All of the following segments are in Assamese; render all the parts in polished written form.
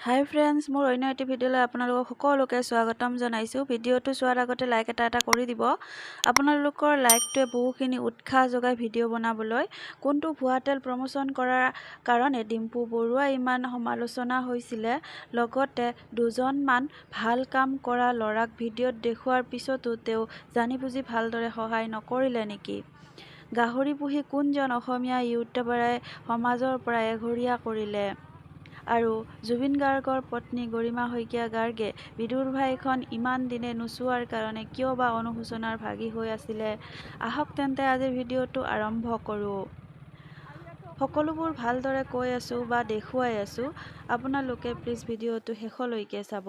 হাই ফ্ৰেণ্ডছ, মোৰ অন্য এটি ভিডিঅ'লৈ আপোনালোকক সকলোকে স্বাগতম জনাইছোঁ। ভিডিঅ'টো চোৱাৰ আগতে লাইক এটা কৰি দিব। আপোনালোকৰ লাইকটোৱে বহুখিনি উৎসাহ যোগায় ভিডিঅ' বনাবলৈ। কোনটো ভুৱা তেল প্ৰমোচন কৰাৰ কাৰণে ডিম্পু বৰুৱা ইমান সমালোচনা হৈছিলে, লগতে দুজনমান ভাল কাম কৰা ল'ৰাক ভিডিঅ'ত দেখুওৱাৰ পিছতো তেওঁ জানি বুজি ভালদৰে সহায় নকৰিলে নেকি? গাহৰি পুহি কোনজন অসমীয়া ইউটিউবাৰে সমাজৰ পৰা এঘৰীয়া কৰিলে? আৰু জুবিন গাৰ্গৰ পত্নী গৰিমা শইকীয়া গাৰ্গে বিদুৰ ভাইখন ইমান দিনে নোচোৱাৰ কাৰণে কিয় বা অনুশোচনাৰ ভাগী হৈ আছিলে? আহক তেন্তে আজিৰ ভিডিঅ'টো আৰম্ভ কৰোঁ। সকলোবোৰ ভালদৰে কৈ আছোঁ বা দেখুৱাই আছোঁ, আপোনালোকে প্লিজ ভিডিঅ'টো শেষলৈকে চাব।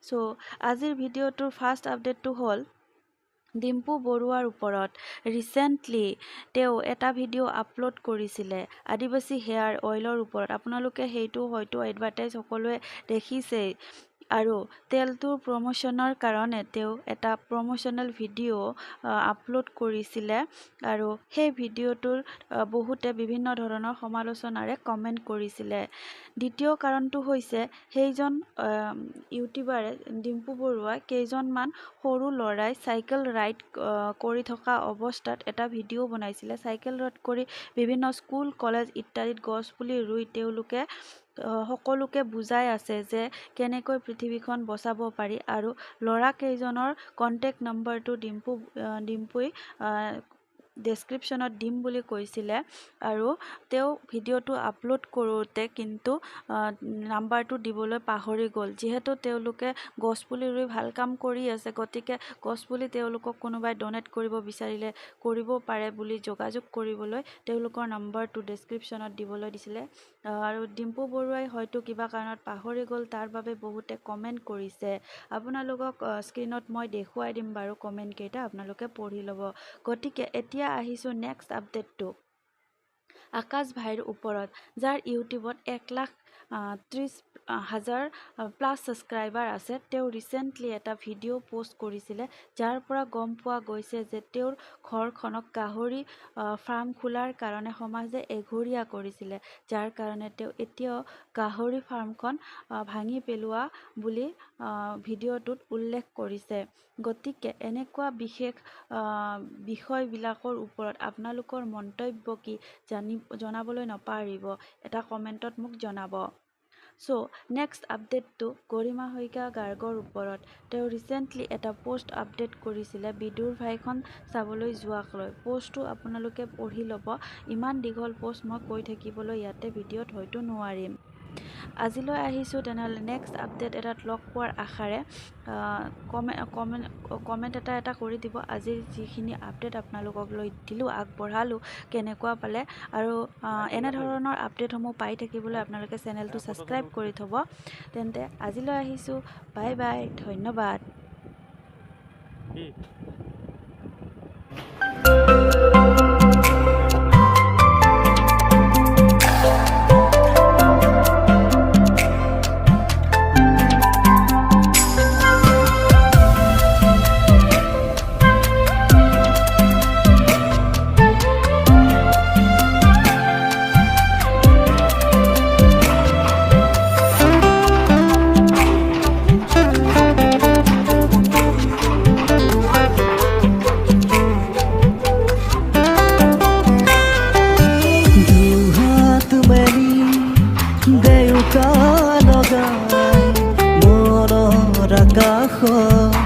চ' আজিৰ ভিডিঅ'টোৰ ফাৰ্ষ্ট আপডেটটো হ'ল ডিম্পু বৰুৱাৰ ওপৰত। ৰিচেণ্টলি তেওঁ এটা ভিডিঅ' আপলোড কৰিছিলে আদিবাসী হেয়াৰ অইলৰ ওপৰত। আপোনালোকে সেইটো হয়তো এডভাৰটাইজ সকলোৱে দেখিছেই। আৰু তেলটোৰ প্ৰমোশ্যনৰ কাৰণে তেওঁ এটা প্ৰমোশ্যনেল ভিডিঅ' আপলোড কৰিছিলে আৰু সেই ভিডিঅ'টোৰ বহুতে বিভিন্ন ধৰণৰ সমালোচনাৰে কমেণ্ট কৰিছিলে। দ্বিতীয় কাৰণটো হৈছে সেইজন ইউটিউবাৰে ডিম্পু বৰুৱাই কেইজনমান সৰু ল'ৰাই চাইকেল ৰাইড কৰি থকা অৱস্থাত এটা ভিডিঅ' বনাইছিলে। চাইকেল ৰাইড কৰি বিভিন্ন স্কুল কলেজ ইত্যাদিত গছপুলি ৰুই তেওঁলোকে সকলোকে বুজাই আছে যে কেনেকৈ পৃথিৱীখন বচাব পাৰি, আৰু ল'ৰা কেইজনৰ কণ্টেক্ট নম্বৰটো ডিম্পুই ডেছক্ৰিপশ্যনত দিম বুলি কৈছিলে। আৰু তেওঁ ভিডিঅ'টো আপলোড কৰোঁতে কিন্তু নাম্বাৰটো দিবলৈ পাহৰি গ'ল। যিহেতু তেওঁলোকে গছপুলি ৰুই ভাল কাম কৰি আছে, গতিকে গছপুলি তেওঁলোকক কোনোবাই ডনেট কৰিব বিচাৰিলে কৰিব পাৰে বুলি যোগাযোগ কৰিবলৈ তেওঁলোকৰ নাম্বাৰটো ডেছক্ৰিপশ্যনত দিবলৈ দিছিলে। আৰু ডিম্পু বৰুৱাই হয়তো কিবা কাৰণত পাহৰি গ'ল, তাৰ বাবে বহুতে কমেণ্ট কৰিছে। আপোনালোকক স্ক্ৰীণত মই দেখুৱাই দিম বাৰু কমেণ্টকেইটা, আপোনালোকে পঢ়ি ল'ব। গতিকে এতিয়া আহিছোঁ নেক্সট আপডেটটো আকাশ ভাইৰ ওপৰত, যাৰ ইউটিউবত 1,30,000 প্লাছ ছাবস্ক্ৰাইবাৰ আছে। তেওঁ ৰিচেণ্টলি এটা ভিডিঅ' পষ্ট কৰিছিলে, যাৰ পৰা গম পোৱা গৈছে যে তেওঁৰ ঘৰখনক গাহৰি ফাৰ্ম খোলাৰ কাৰণে সমাজে এঘৰীয়া কৰিছিলে, যাৰ কাৰণে তেওঁ এতিয়াও গাহৰি ফাৰ্মখন ভাঙি পেলোৱা বুলি ভিডিঅ'টোত উল্লেখ কৰিছে। গতিকে এনেকুৱা বিশেষ বিষয়বিলাকৰ ওপৰত আপোনালোকৰ মন্তব্য কি জনাবলৈ নাপাহৰিব, এটা কমেণ্টত মোক জনাব। চ' নেক্সট আপডেটটো গৰিমা শইকীয়া গাৰ্গৰ ওপৰত। তেওঁ ৰিচেণ্টলি এটা পোষ্ট আপডেট কৰিছিলে বিদুৰ ভাইখন চাবলৈ যোৱাক লৈ। পোষ্টটো আপোনালোকে পঢ়ি ল'ব। ইমান দীঘল পোষ্ট মই কৈ থাকিবলৈ ইয়াতে ভিডিঅ'ত হয়তো নোৱাৰিম। আজিলৈ আহিছোঁ তেনেহ'লে নেক্সট আপডেট এটাত লগ পোৱাৰ আশাৰে। কমেণ্ট এটা কৰি দিব। আজিৰ যিখিনি আপডেট আপোনালোকক লৈ দিলোঁ, আগবঢ়ালোঁ, কেনেকুৱা পালে। আৰু এনেধৰণৰ আপডেটসমূহ পাই থাকিবলৈ আপোনালোকে চেনেলটো ছাবস্ক্ৰাইব কৰি থ'ব। তেন্তে আজিলৈ আহিছোঁ, বাই বাই, ধন্যবাদ। দেউকা লগাই মনৰ আকাশত